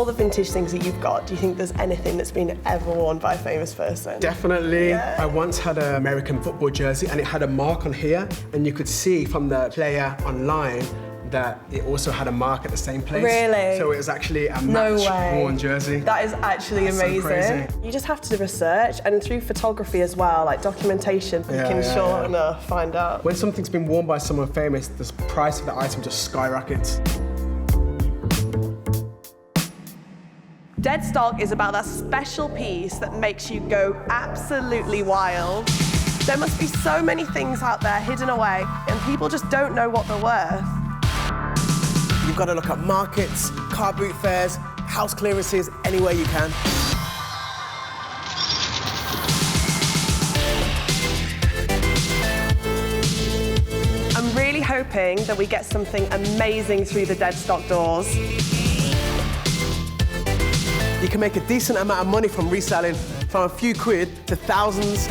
all the vintage things that you've got, do you think there's anything that's been ever worn by a famous person? Definitely. Yeah. I once had an American football jersey and it had a mark on here, and you could see from the player online that it also had a mark at the same place. Really? So it was actually a No way. match-worn jersey. That is actually That's so amazing. crazy. You just have to research, and through photography as well, like documentation, you can sure enough find out. When something's been worn by someone famous, the price of the item just skyrockets. Deadstock is about that special piece that makes you go absolutely wild. There must be so many things out there hidden away, and people just don't know what they're worth. You've got to look at markets, car boot fairs, house clearances, anywhere you can. I'm really hoping that we get something amazing through the Deadstock doors. You can make a decent amount of money from reselling, from a few quid to thousands.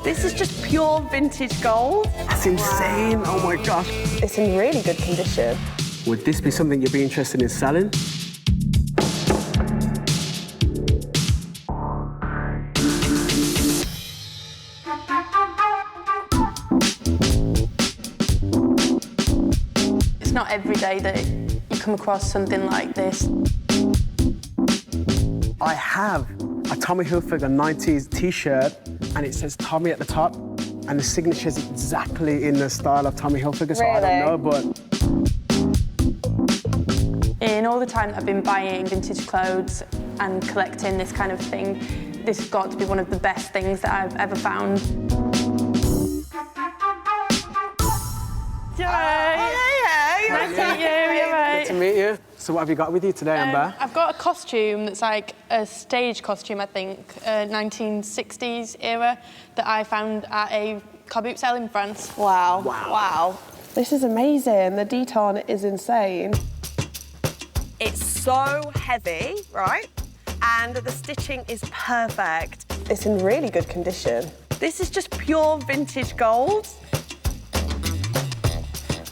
This is just pure vintage gold. That's insane. Oh my gosh. It's in really good condition. Would this be something you'd be interested in selling? It's not every day that you come across something like this. I have a Tommy Hilfiger 90s t-shirt, and it says Tommy at the top, and the signature is exactly in the style of Tommy Hilfiger, so I don't know, but... In all the time that I've been buying vintage clothes and collecting this kind of thing, this has got to be one of the best things that I've ever found. Nice to meet you, you're right. Good to meet you. So what have you got with you today, Amber? I've got a costume that's like a stage costume, I think, 1960s era, that I found at a car boot sale in France. Wow. Wow. This is amazing. The detail on it is insane. It's so heavy, right? And the stitching is perfect. It's in really good condition. This is just pure vintage gold.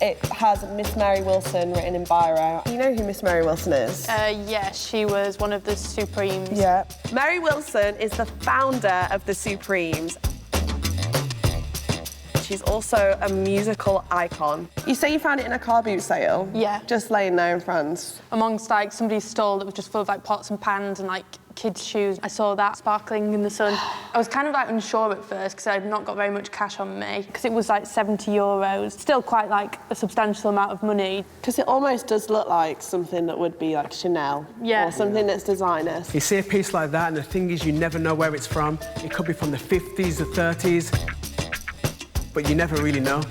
It has Miss Mary Wilson written in biro. You know who Miss Mary Wilson is? Yeah, she was one of the Supremes. Yeah. Mary Wilson is the founder of the Supremes. She's also a musical icon. You say you found it in a car boot sale? Yeah. Just laying there in France? Amongst like somebody's stall that was just full of like pots and pans and like kids' shoes. I saw that sparkling in the sun. I was kind of like unsure at first because I'd not got very much cash on me because it was like €70. Still quite like a substantial amount of money. Because it almost does look like something that would be like Chanel. Yeah. Or something that's designer. You see a piece like that, and the thing is, you never know where it's from. It could be from the 50s, the 30s, but you never really know.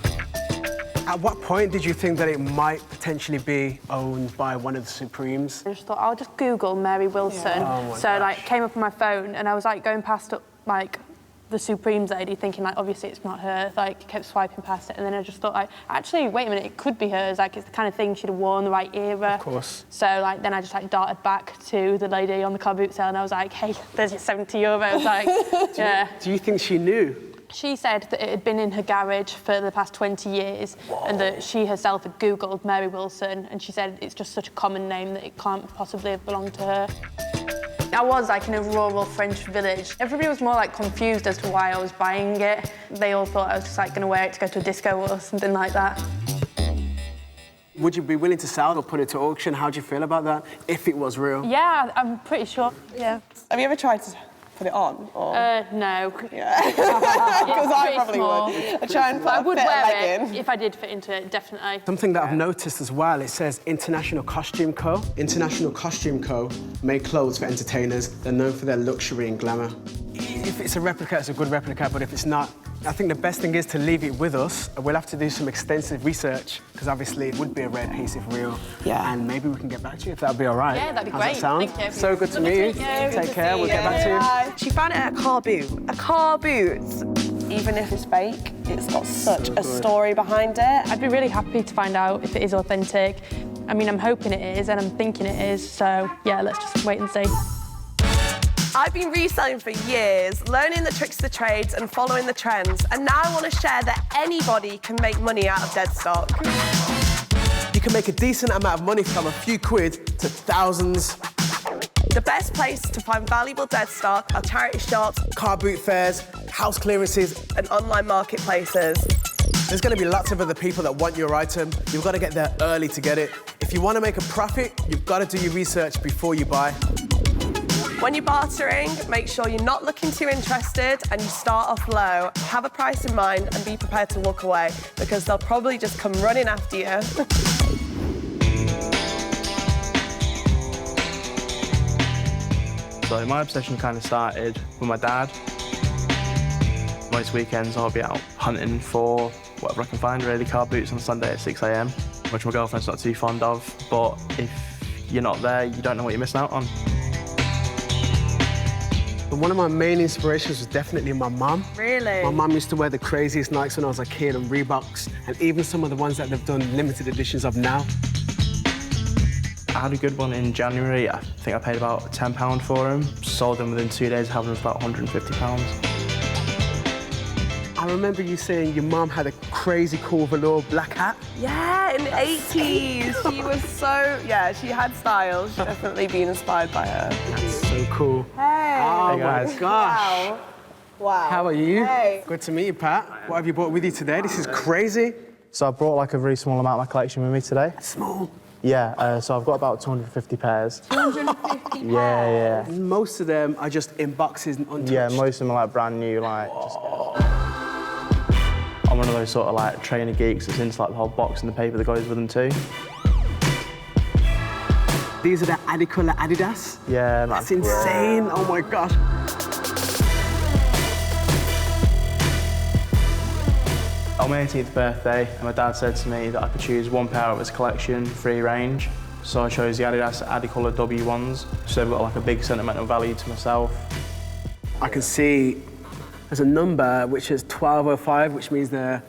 At what point did you think that it might potentially be owned by one of the Supremes? I just thought, I'll just Google Mary Wilson. Yeah. Oh my so like, came up on my phone and I was like going past like the Supremes lady thinking like, obviously it's not her, like kept swiping past it, and then I just thought like, actually, wait a minute, it could be hers, like it's the kind of thing she'd have worn the right era. Of course. So like, then I just like darted back to the lady on the car boot sale and I was like, hey, there's your €70, like, yeah. Do you think she knew? She said that it had been in her garage for the past 20 years. Whoa. And that she herself had Googled Mary Wilson, and she said it's just such a common name that it can't possibly have belonged to her. I was like in a rural French village. Everybody was more like confused as to why I was buying it. They all thought I was just like going to wear it to go to a disco or something like that. Would you be willing to sell or put it to auction? How do you feel about that, if it was real? Yeah, I'm pretty sure, yeah. Have you ever tried to put it on? Or? No. Yeah. Because I probably would. I try and put I would a wear leg it in. if I did fit into it, definitely. Something that I've noticed as well, it says International Costume Co. International Costume Co. make clothes for entertainers. They're known for their luxury and glamour. If it's a replica, it's a good replica, but if it's not, I think the best thing is to leave it with us. We'll have to do some extensive research, because obviously it would be a rare piece if real. Yeah. And maybe we can get back to you if that'd be all right. Yeah, that'd be How's great. That sound? Thank you. So good to meet you. Take care, we'll get back to you. She found it at a car boot. A car boot. Even if it's fake, it's got such a story behind it. I'd be really happy to find out if it is authentic. I mean, I'm hoping it is, and I'm thinking it is, so yeah, let's just wait and see. I've been reselling for years, learning the tricks of the trades and following the trends, and now I want to share that anybody can make money out of Deadstock. You can make a decent amount of money from a few quid to thousands. The best place to find valuable Deadstock are charity shops, Car boot fairs, house clearances. and online marketplaces. There's going to be lots of other people that want your item. You've got to get there early to get it. If you want to make a profit, you've got to do your research before you buy. When you're bartering, make sure you're not looking too interested and you start off low. Have a price in mind and be prepared to walk away because they'll probably just come running after you. So my obsession kind of started with my dad. Most weekends I'll be out hunting for whatever I can find, really, car boots on Sunday at 6 a.m, which my girlfriend's not too fond of, but if you're not there, you don't know what you're missing out on. One of my main inspirations was definitely my mum. Really? My mum used to wear the craziest Nikes when I was a kid and Reeboks, and even some of the ones that they've done limited editions of now. I had a good one in January. I think I paid about £10 for them. Sold them within 2 days, having them for about £150. I remember you saying your mum had a crazy cool velour black hat. Yeah, in the 80s. She was so, yeah, she had style. She's definitely been inspired by her. That's so cool. Hey. Oh Hey, guys. my gosh. Wow. Wow. How are you? Hey. Good to meet you, Pat. What have you brought with you today? This is crazy. So I brought like a very small amount of my collection with me today. Small. Yeah, so I've got about 250 pairs. 250 Yeah. Most of them are just in boxes and untouched. Yeah, most of them are like brand new, like just... I'm one of those sort of like trainer geeks that's into like the whole box and the paper that goes with them too. These are the Adicolor Adidas. Yeah, man. That's insane. Oh my gosh. On my 18th birthday, my dad said to me that I could choose one pair of his collection, free range. So I chose the Adidas Adicolor W1s. So they've got like a big sentimental value to myself. I can see there's a number which is 1205, which means they're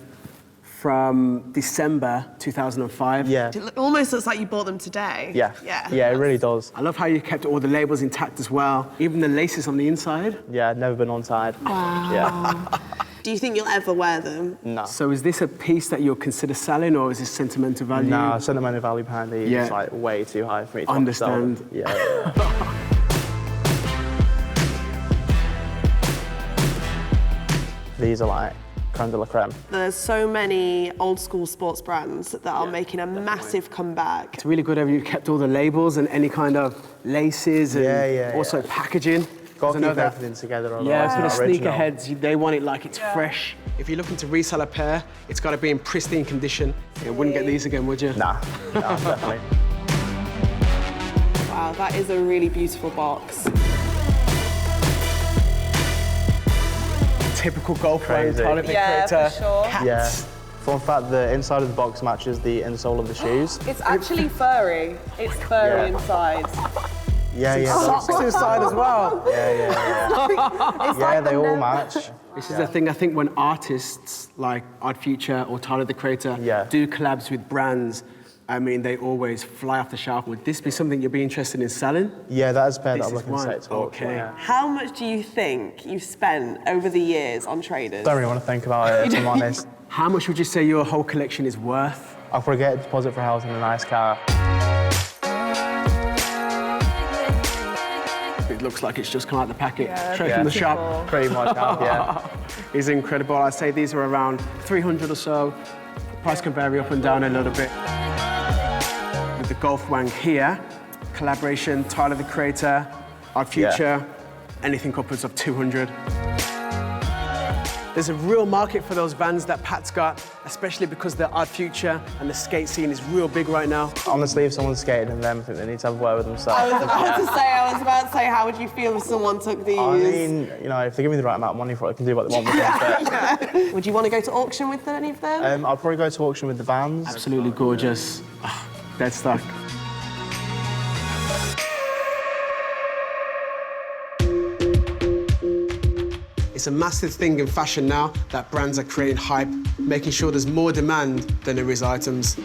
from December 2005. Yeah. It almost looks like you bought them today. Yeah. Yeah. It really does. I love how you kept all the labels intact as well, even the laces on the inside. Yeah, never been untied. Wow. Yeah. Do you think you'll ever wear them? No. So is this a piece that you'll consider selling, or is this sentimental value? No, sentimental value behind these Yeah. is like way too high for me to Understand. sell them. Yeah. These are like creme de la creme. There's so many old school sports brands that are making a massive comeback. It's really good that you kept all the labels and any kind of laces and also packaging. Got to I know keep that- everything together. Yeah, otherwise for the it's not original. sneakerheads, they want it like it's fresh. If you're looking to resell a pair, it's got to be in pristine condition. You wouldn't get these again, would you? Nah, definitely. Wow, that is a really beautiful box. Typical golf wearing Crazy. toilet Yeah, creator. for sure. Cats. Yeah. Fun fact, the inside of the box matches the insole of the shoes. It's actually furry. It's furry Yeah. inside. Yeah. Socks inside as well. Yeah, they all match. This is the thing, I think when artists like Odd Future or Tyler the Creator do collabs with brands, I mean, they always fly off the shelf. Would this be something you'd be interested in selling? Yeah, that is a pair that This I'm is looking to one. take to auction. Okay. Yeah. How much do you think you've spent over the years on traders? Don't really want to think about it, if I'm honest. How much would you say your whole collection is worth? I'll probably get a deposit for a house and a nice car. It looks like it's just come out the packet, Yeah, straight from the shop. Pretty much have, yeah. It's incredible. I'd say these are around 300 or so. Price can vary up and down a little bit. With the Golf Wang here, collaboration, Tyler the Creator, Odd Future, anything upwards of 200. There's a real market for those Vans that Pat's got, especially because the Odd Future and the skate scene is real big right now. Honestly, if someone's skating in them, I think they need to have a word with themselves. I was about to say, how would you feel if someone took these? I mean, you know, if they give me the right amount of money for it, I can do what they want with them. Would you want to go to auction with any of them? I'll probably go to auction with the Vans. Absolutely gorgeous. Oh, Deadstock. It's a massive thing in fashion now that brands are creating hype, making sure there's more demand than there is items.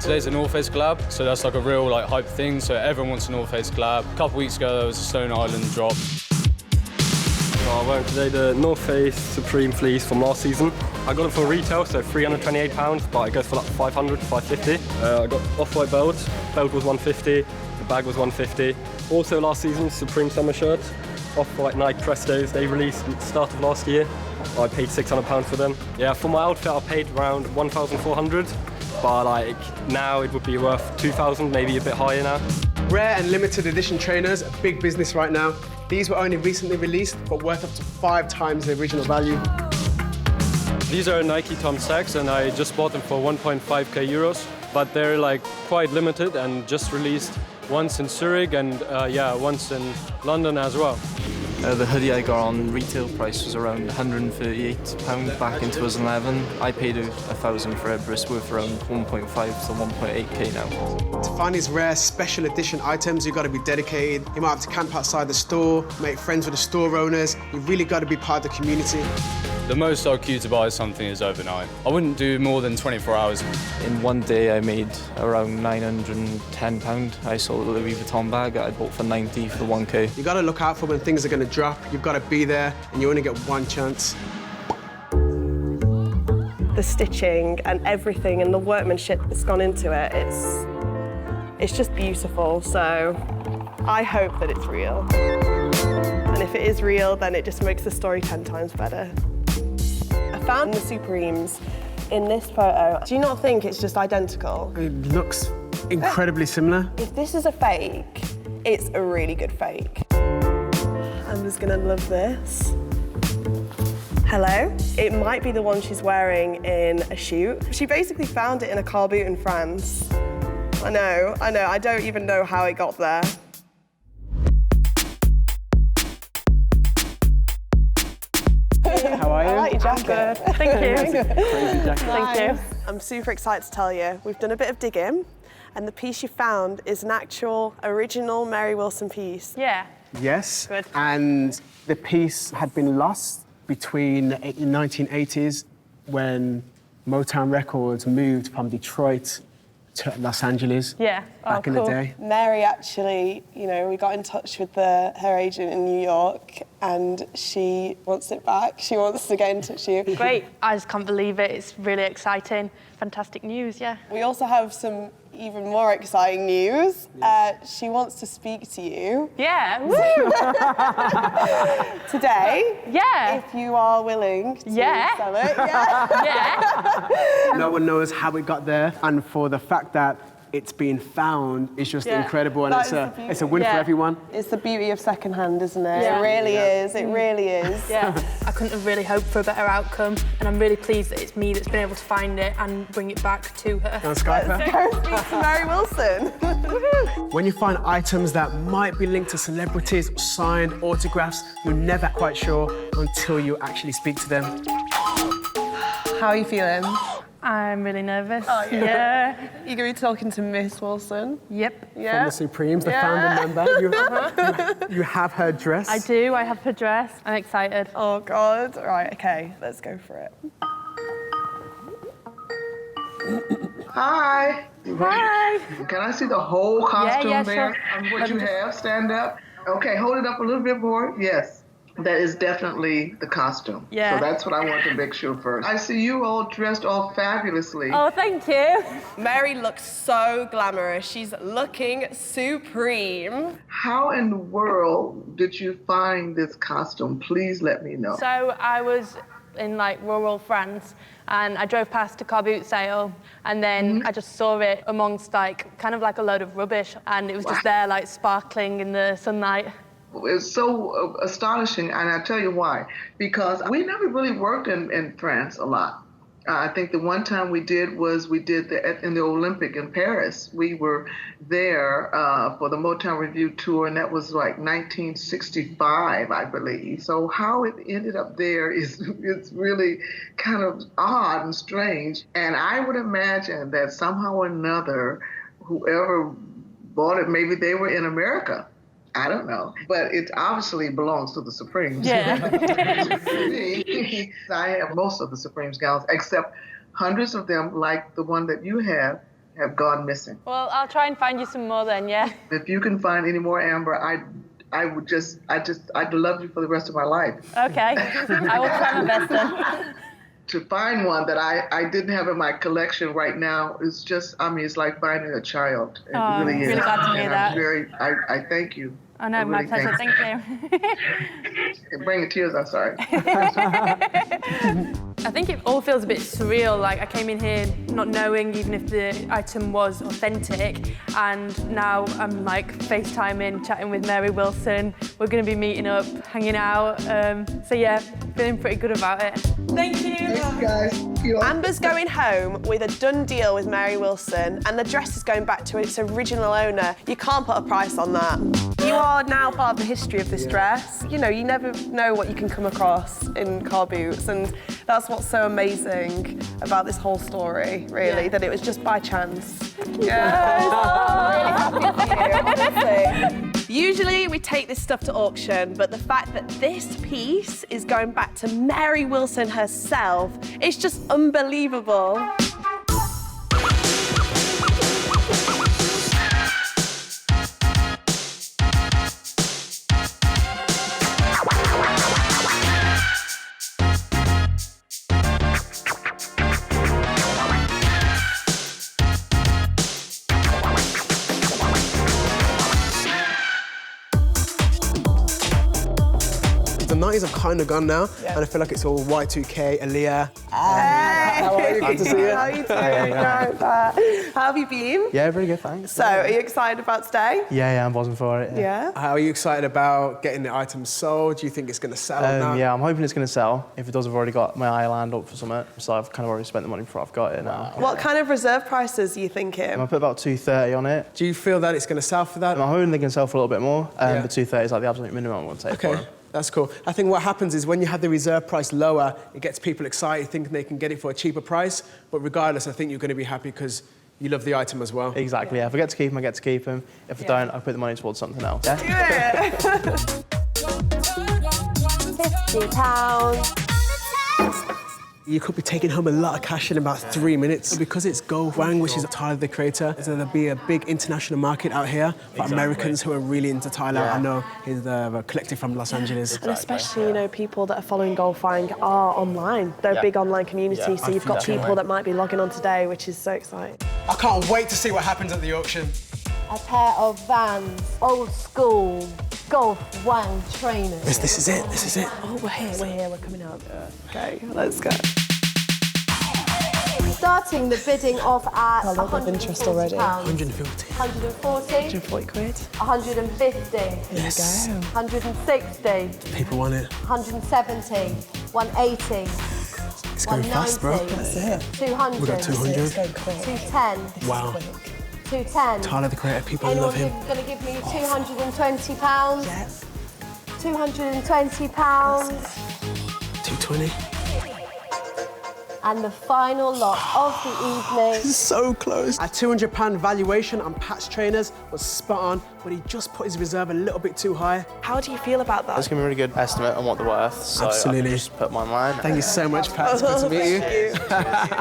Today's a North Face collab, so that's like a real like hype thing. So everyone wants a North Face collab. A couple weeks ago, there was a Stone Island drop. So I wearing today the North Face Supreme fleece from last season. I got it for retail, so £328, but it goes for like 500, 550. I got off-white belt. Belt was 150. The bag was 150. Also last season, Supreme summer shirt. Off-white Nike Prestos. They released at the start of last year. I paid £600 for them. Yeah, for my outfit, I paid around 1,400. But like now it would be worth 2,000, maybe a bit higher now. Rare and limited edition trainers, a big business right now. These were only recently released, but worth up to 5 times the original value. These are Nike Tom Sachs, and I just bought them for 1.5k euros. But they're like quite limited and just released once in Trigg and once in London as well. The hoodie I got on retail price was around £138 back in 2011. I paid £1,000 for it, but it's worth around 1.5 to 1.8k now. To find these rare special edition items, you've got to be dedicated. You might have to camp outside the store, make friends with the store owners. You've really got to be part of the community. The most I'll queue to buy something is overnight. I wouldn't do more than 24 hours. In one day, I made around £910. I sold a Louis Vuitton bag that I bought for 90 for 1k. You've got to look out for when things are going to drop. You've got to be there, and you only get one chance. The stitching and everything and the workmanship that's gone into it, it's just beautiful. So I hope that it's real. And if it is real, then it just makes the story 10 times better. I found the Supremes in this photo. Do you not think it's just identical? It looks incredibly similar. If this is a fake, it's a really good fake. I'm just gonna love this. Hello? It might be the one she's wearing in a shoot. She basically found it in a car boot in France. I know, I don't even know how it got there. How are you? I like your jacket. Thank you. Crazy jacket. Thank you. I'm super excited to tell you, we've done a bit of digging, and the piece you found is an actual original Mary Wilson piece. Yeah. Yes, Good. and the piece had been lost between the 1980s when Motown Records moved from Detroit to Los Angeles Yeah. back in the day. Mary actually, we got in touch with her agent in New York, and she wants it back. She wants to get in touch with you. Great. I just can't believe it. It's really exciting. Fantastic news, yeah. We also have some even more exciting news. She wants to speak to you Yeah. Woo! today. Yeah. If you are willing to Yeah. sell it. Yeah. Yeah. No one knows how it got there, and for the fact that it's been found is just Yeah. incredible, and That it's is the a beauty. it's a win Yeah. for everyone. It's the beauty of secondhand, isn't it? Yeah. It really is. It really is. Yeah. I couldn't have really hoped for a better outcome, and I'm really pleased that it's me that's been able to find it and bring it back to her. On Skype her. Go speak to Mary Wilson. When you find items that might be linked to celebrities, signed autographs, you're never quite sure until you actually speak to them. How are you feeling? I'm really nervous. Oh, yeah. Yeah. You're going to be talking to Miss Wilson. Yep. Yeah. From the Supremes, the Yeah. founder member. You have her dress. I do. I have her dress. I'm excited. Oh, God. Right, OK, let's go for it. Hi. Hi. Can I see the whole costume yeah, there? sure. What you have, stand up. Okay, hold it up a little bit more. Yes, that is definitely the costume. Yeah. So that's what I want to make sure first. I see you all dressed all fabulously. Oh, thank you. Mary looks so glamorous. She's looking supreme. How in the world did you find this costume? Please let me know. So I was in rural France, and I drove past a car boot sale, and then I just saw it amongst kind of like a load of rubbish, and it was just there sparkling in the sunlight. It's so astonishing, and I'll tell you why. Because we never really worked in France a lot. I think the one time we did in the Olympic in Paris. We were there for the Motown Review tour, and that was 1965, I believe. So how it ended up there is it's really kind of odd and strange. And I would imagine that somehow or another, whoever bought it, maybe they were in America. I don't know, but it obviously belongs to the Supremes. Yeah. I have most of the Supremes gowns, except hundreds of them, like the one that you have, have gone missing. Well, I'll try and find you some more then, yeah? If you can find any more amber, I'd love you for the rest of my life. Okay, I will try my best then. To find one that I didn't have in my collection right now is just, I mean, it's like finding a child. It really is. Really glad to hear that. I thank you. I know, my pleasure, thank you. Bringing tears, I'm sorry. I think it all feels a bit surreal. Like I came in here not knowing even if the item was authentic, and now I'm like FaceTiming, chatting with Mary Wilson. We're going to be meeting up, hanging out. So yeah, feeling pretty good about it. Thank you. Thanks, guys. Amber's going home with a done deal with Mary Wilson, and the dress is going back to its original owner. You can't put a price on that. You are now part of the history of this dress. You know, you never know what you can come across in car boots, and that's what's so amazing about this whole story, really, that it was just by chance. Yes. I'm really happy for you, honestly. Usually we take this stuff to auction, but the fact that this piece is going back to Mary Wilson herself, it's just unbelievable. The 90s have kind of gone now, and I feel like it's all Y2K, Aaliyah. Hey. How are you? Good to see you. How are you doing? How have you been? Yeah, very good, thanks. So, are you excited about today? Yeah, I'm buzzing for it. Yeah. How are you excited about getting the items sold? Do you think it's going to sell now? Yeah, I'm hoping it's going to sell. If it does, I've already got my eye lined up for something, so I've kind of already spent the money before I've got it now. What kind of reserve prices are you thinking? I put about 230 on it. Do you feel that it's going to sell for that? I'm hoping they can sell for a little bit more, but 230 is like the absolute minimum I want to take for it. That's cool. I think what happens is when you have the reserve price lower, it gets people excited, thinking they can get it for a cheaper price. But regardless, I think you're going to be happy because you love the item as well. Exactly, yeah. If I get to keep them, I get to keep them. If I don't, I put the money towards something else. Do it! £50. You could be taking home a lot of cash in about 3 minutes. Because it's Go Wang, which is Tyler, the creator, so there'll be a big international market out here for Americans who are really into Tyler. I know he's a collective from Los Angeles. And especially, you know, people that are following Goldfang are online. They're a big online community, so you've got people that might be logging on today, which is so exciting. I can't wait to see what happens at the auction. A pair of Vans, old school, Golf Wang trainers. This is it, this is it. Oh, we're here, we're coming out. Okay, let's go. Starting the bidding off at a lot of interest already. 150. 140. 140 quid. 150. Yes. There you go. 160. People want it. 170. 180. It's going fast, bro. That's it. 200. We got 200. It's going quick. 210. Wow. 210. Tyler, the creator, people Anyone love him. going to give me £220? Yes. £220. 220. And the final lot of the evening. So close. Our £200 valuation on Pat's trainers was spot on, but he just put his reserve a little bit too high. How do you feel about that? That's going to be a really good estimate on what they're worth, so Absolutely. I can just put mine line. Thank you so much, Pat. It's good to meet you.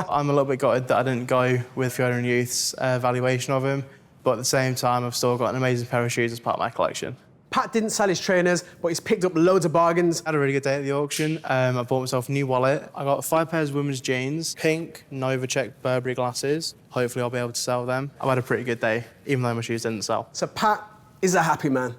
I'm a little bit gutted that I didn't go with Fiona and Youth's valuation of him, but at the same time, I've still got an amazing pair of shoes as part of my collection. Pat didn't sell his trainers, but he's picked up loads of bargains. I had a really good day at the auction. I bought myself a new wallet. I got 5 pairs of women's jeans, pink Novacek Burberry glasses. Hopefully I'll be able to sell them. I've had a pretty good day, even though my shoes didn't sell. So Pat is a happy man.